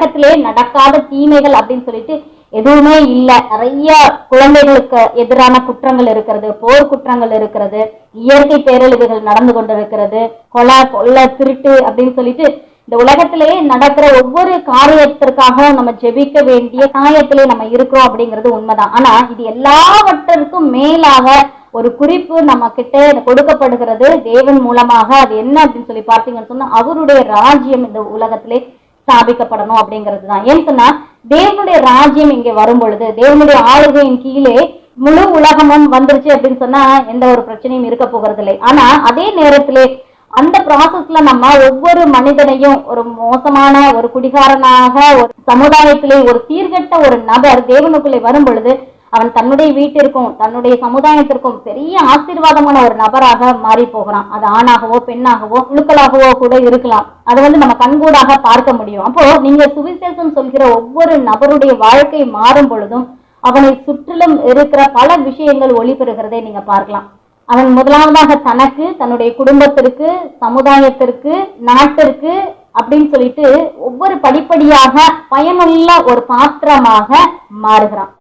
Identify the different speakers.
Speaker 1: உலகத்திலே நடக்காத தீமைகள் அப்படின்னு சொல்லிட்டு எதுவுமே இல்லை. நிறைய குழந்தைகளுக்கு எதிரான குற்றங்கள் இருக்கிறது, போர் குற்றங்கள் இருக்கிறது, இயற்கை பேரழிவுகள் நடந்து கொண்டிருக்கிறது, கொலை திருட்டு அப்படின்னு சொல்லிட்டு இந்த உலகத்திலேயே நடக்கிற ஒவ்வொரு காரியத்திற்காகவும் நம்ம ஜெபிக்க வேண்டிய காயத்திலே நம்ம இருக்கிறோம் அப்படிங்கிறது உண்மைதான். ஆனா இது எல்லாவற்றிற்கும் மேலாக ஒரு குறிப்பு நம்ம கிட்ட கொடுக்கப்படுகிறது தேவன் மூலமாக. அது என்ன அப்படின்னு சொல்லி பார்த்தீங்கன்னு சொன்னா, அவருடைய ராஜ்யம் இந்த உலகத்திலே ஸ்தாபிக்கப்படணும் அப்படிங்கிறது தான். ஏன்னு சொன்னா, தேவனுடைய ராஜ்யம் இங்கே வரும் பொழுது, தேவனுடைய ஆளுகையின் கீழே முழு உலகமும் வந்துருச்சு அப்படின்னு சொன்னா எந்த ஒரு பிரச்சனையும் இருக்க போகிறது இல்லை. ஆனா அதே நேரத்திலே அந்த ப்ராசஸ்ல நம்ம ஒவ்வொரு மனிதனையும் ஒரு மோசமான ஒரு குடிகாரனாக ஒரு சமுதாயத்திலே ஒரு சீர்கெட்ட ஒரு நபர் தேவனுக்குள்ளே வரும் பொழுது அவன் தன்னுடைய வீட்டிற்கும் தன்னுடைய சமுதாயத்திற்கும் பெரிய ஆசீர்வாதமான ஒரு நபராக மாறி போகிறான். அது ஆணாகவோ பெண்ணாகவோ குழுக்களாகவோ கூட இருக்கலாம். அதை நம்ம கண்கூடாக பார்க்க முடியும். அப்போ நீங்க சுவிசேஷம் சொல்கிற ஒவ்வொரு நபருடைய வாழ்க்கை மாறும் பொழுதும் அவனை சுற்றிலும் இருக்கிற பல விஷயங்கள் ஒளிபெறுகிறதை நீங்க பார்க்கலாம். அவன் முதலாவதாக தனக்கு, தன்னுடைய குடும்பத்திற்கு, சமுதாயத்திற்கு, நாட்டிற்கு அப்படின்னு சொல்லிட்டு ஒவ்வொரு படிப்படியாக பயனுள்ள ஒரு பாத்திரமாக மாறுகிறான்.